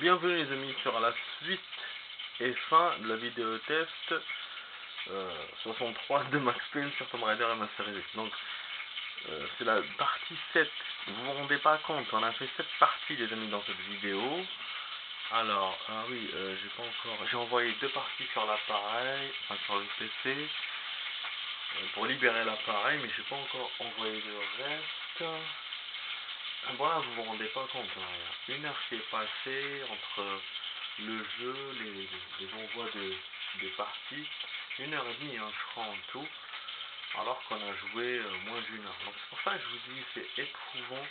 Bienvenue les amis sur la suite et fin de la vidéo test 63 de Max Payne sur Tomb Raider Remastered. Donc c'est la partie 7. Vous vous rendez pas compte, on a fait 7 parties les amis dans cette vidéo. Alors, ah oui, j'ai envoyé 2 parties sur l'appareil, enfin sur le PC, pour libérer l'appareil, mais j'ai pas encore envoyé le reste. Voilà, vous vous rendez pas compte, hein. Il y a 1 heure qui est passée entre le jeu, les envois des parties, 1h30 hein, je crois en tout, alors qu'on a joué moins d'1 heure. Donc c'est pour ça que je vous dis, c'est éprouvant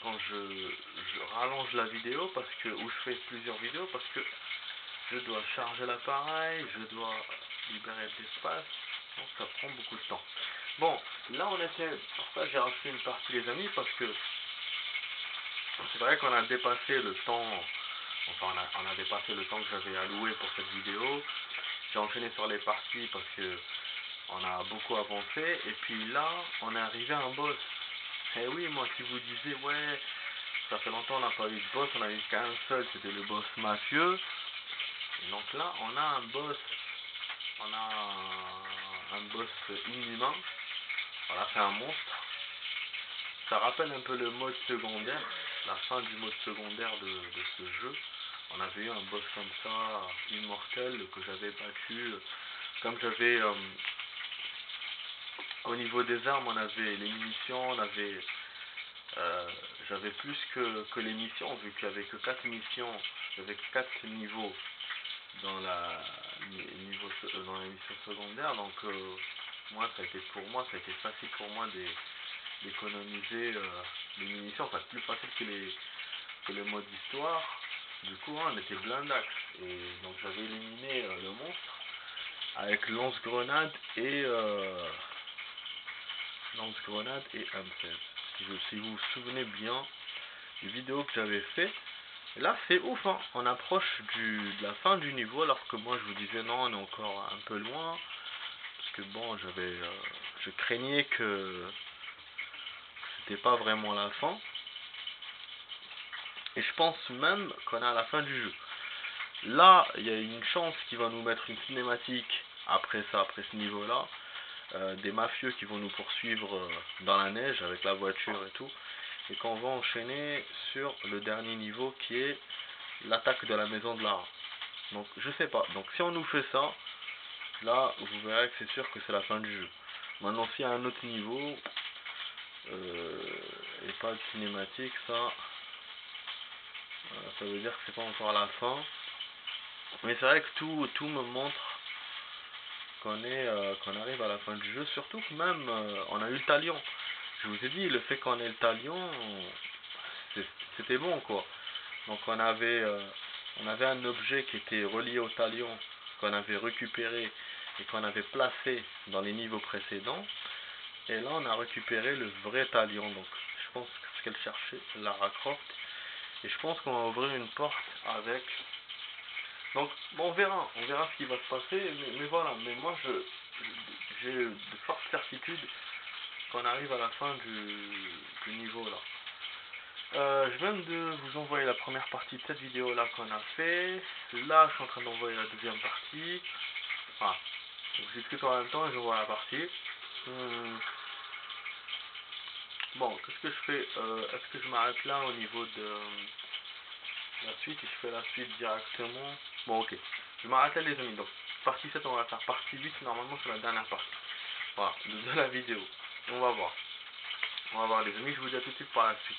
quand je rallonge la vidéo, ou je fais plusieurs vidéos, parce que je dois charger l'appareil, je dois libérer de l'espace, donc ça prend beaucoup de temps. Bon, là on était, pour ça j'ai rajouté une partie les amis, parce que c'est vrai qu'on a dépassé le temps, enfin on a dépassé le temps que j'avais alloué pour cette vidéo. J'ai enchaîné sur les parties parce que on a beaucoup avancé, et puis là on est arrivé à un boss. Et oui, moi qui vous disais ouais, ça fait longtemps on n'a pas eu de boss, on a eu qu'un seul, c'était le boss mafieux. Et donc là on a un boss, on a un boss inhumain. Voilà, c'est un monstre. Ça rappelle un peu le mode secondaire, la fin du mode secondaire de ce jeu. On avait eu un boss comme ça, immortel, que j'avais battu. Comme j'avais, au niveau des armes, on avait les munitions, j'avais plus que les missions, vu qu'il n'y avait que 4 missions, j'avais 4 niveaux dans dans les missions secondaires. Donc moi, ça a été facile pour moi d'économiser les munitions, enfin plus facile que le mode histoire. Du coup on était blindax, et donc j'avais éliminé le monstre avec lance-grenade et M16. Si vous vous souvenez bien des vidéos que j'avais fait. Et là c'est ouf, hein. On approche de la fin du niveau, alors que moi je vous disais non, on est encore un peu loin, parce que bon, je craignais que c'était pas vraiment la fin. Et je pense même qu'on est à la fin du jeu. Là, il y a une chance qu'il va nous mettre une cinématique après ça, après ce niveau-là. Des mafieux qui vont nous poursuivre dans la neige avec la voiture et tout. Et qu'on va enchaîner sur le dernier niveau qui est l'attaque de la maison de Lara. Donc je sais pas. Donc si on nous fait ça, là vous verrez que c'est sûr que c'est la fin du jeu. Maintenant s'il y a un autre niveau et pas de cinématique, ça veut dire que c'est pas encore la fin. Mais c'est vrai que tout me montre qu'on arrive à la fin du jeu, surtout que même on a eu le talion. Je vous ai dit, le fait qu'on ait le talion, c'était bon quoi. Donc on avait un objet qui était relié au talion, qu'on avait récupéré et qu'on avait placé dans les niveaux précédents. Et là on a récupéré le vrai talion. Donc je pense que c'est ce qu'elle cherchait, Lara Croft. Et je pense qu'on va ouvrir une porte avec. Donc bon, on verra ce qui va se passer, mais voilà, mais moi j'ai de fortes certitudes qu'on arrive à la fin du niveau là. Je viens de vous envoyer la première partie de cette vidéo là qu'on a fait. Là je suis en train d'envoyer la deuxième partie. Voilà, donc je discute en même temps et je vois la partie. Bon, qu'est-ce que je fais? Est-ce que je m'arrête là au niveau de la suite et je fais la suite directement? Bon, ok, je m'arrête là les amis. Donc partie 7, on va faire partie 8, normalement c'est la dernière partie, voilà, de la vidéo. On va voir les amis, je vous dis à tout de suite par la suite.